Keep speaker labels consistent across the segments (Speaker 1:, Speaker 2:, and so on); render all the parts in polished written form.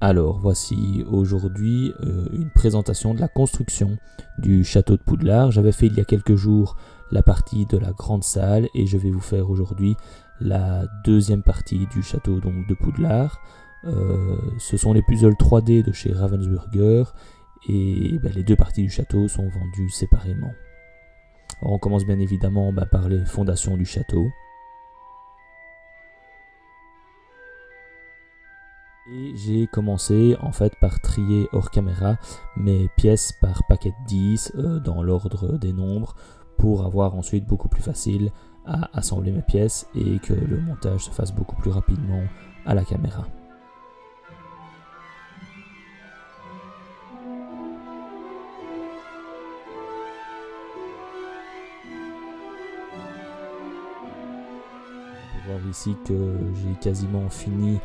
Speaker 1: Alors, voici aujourd'hui une présentation de la construction du château de Poudlard. J'avais fait il y a quelques jours la partie de la grande salle et je vais vous faire aujourd'hui la deuxième partie du château donc, de Poudlard. Ce sont les puzzles 3D de chez Ravensburger et les deux parties du château sont vendues séparément. Alors, on commence bien évidemment par les fondations du château. Et j'ai commencé en fait par trier hors caméra mes pièces par paquet de 10 dans l'ordre des nombres pour avoir ensuite beaucoup plus facile à assembler mes pièces et que le montage se fasse beaucoup plus rapidement à la caméra. On peut voir ici que j'ai quasiment fini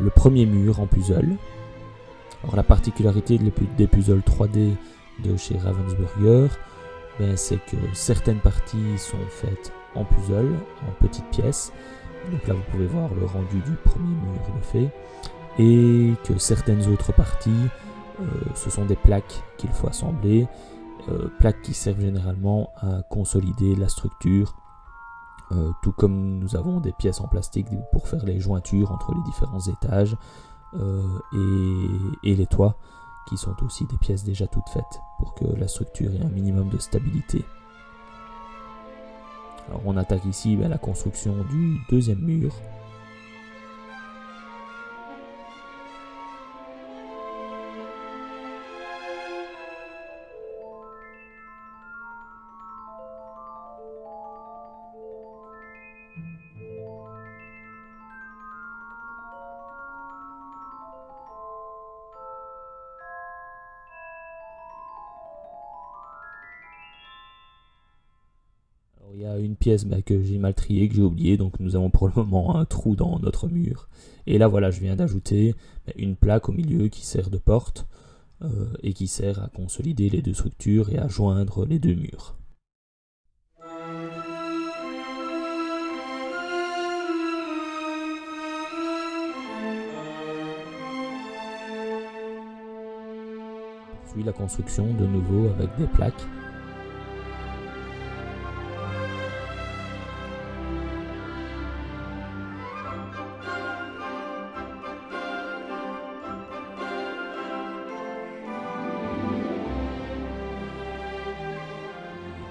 Speaker 1: le premier mur en puzzle. Alors la particularité des puzzles 3D de chez Ravensburger, c'est que certaines parties sont faites en puzzle, en petites pièces. Donc là vous pouvez voir le rendu du premier mur de fait. Et que certaines autres parties, ce sont des plaques qu'il faut assembler. Plaques qui servent généralement à consolider la structure. Tout comme nous avons des pièces en plastique pour faire les jointures entre les différents étages et les toits qui sont aussi des pièces déjà toutes faites pour que la structure ait un minimum de stabilité. Alors on attaque ici la construction du deuxième mur. Il y a une pièce que j'ai mal triée, que j'ai oubliée, donc nous avons pour le moment un trou dans notre mur. Et là voilà, je viens d'ajouter une plaque au milieu qui sert de porte et qui sert à consolider les deux structures et à joindre les deux murs. On poursuit la construction de nouveau avec des plaques.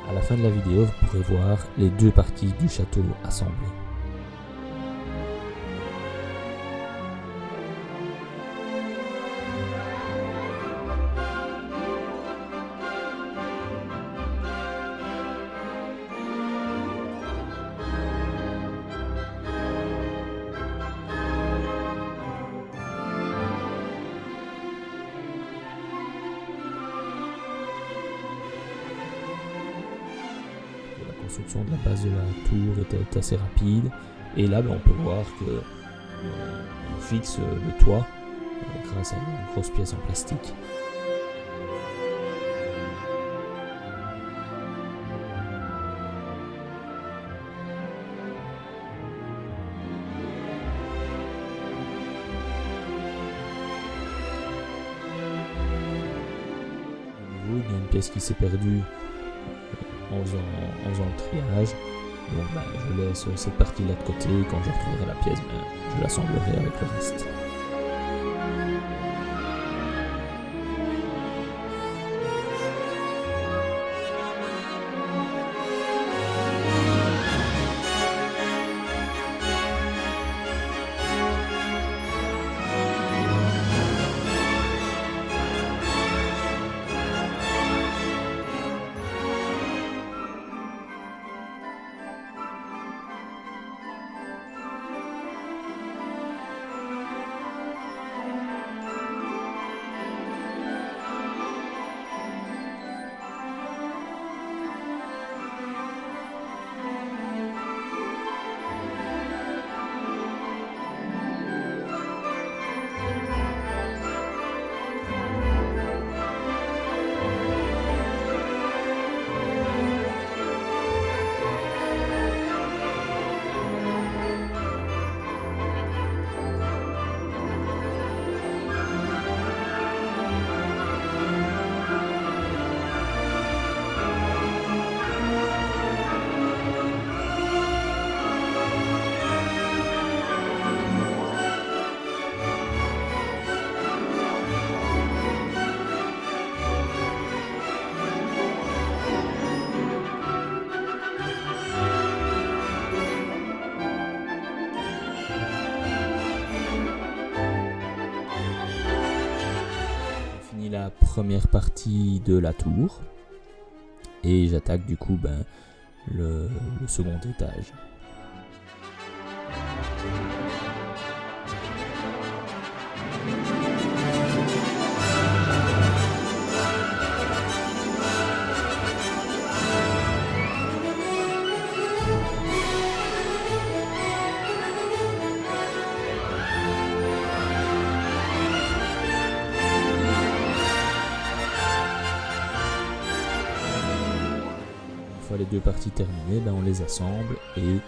Speaker 1: À la fin de la vidéo, vous pourrez voir les deux parties du château assemblées. La construction de la base de la tour était assez rapide et là on peut voir que on fixe le toit grâce à une grosse pièce en plastique. De nouveau, il y a une pièce qui s'est perdue en faisant le triage. Donc je laisse cette partie là de côté, quand je retrouverai la pièce, je l'assemblerai avec le reste. la première partie de la tour. Et j'attaque du coup le second étage. Une fois les deux parties terminées, on les assemble et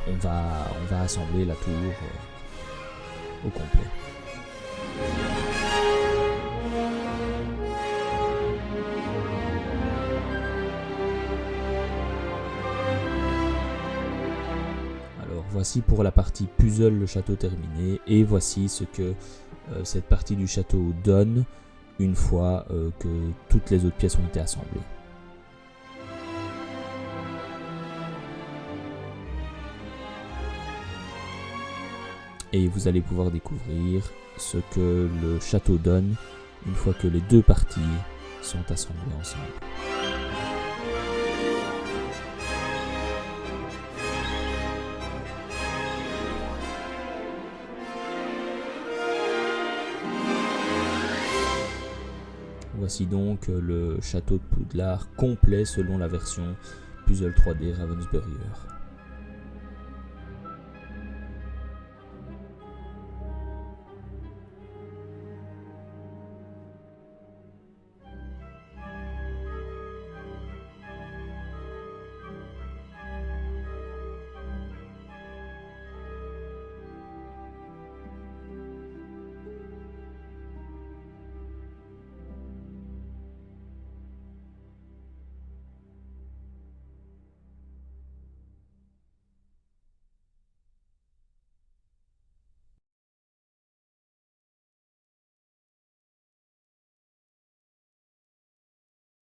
Speaker 1: on va assembler la tour au complet. Alors voici pour la partie puzzle le château terminé, et voici ce que cette partie du château donne une fois que toutes les autres pièces ont été assemblées. Et vous allez pouvoir découvrir ce que le château donne une fois que les deux parties sont assemblées ensemble. Voici donc le château de Poudlard complet selon la version Puzzle 3D Ravensburger.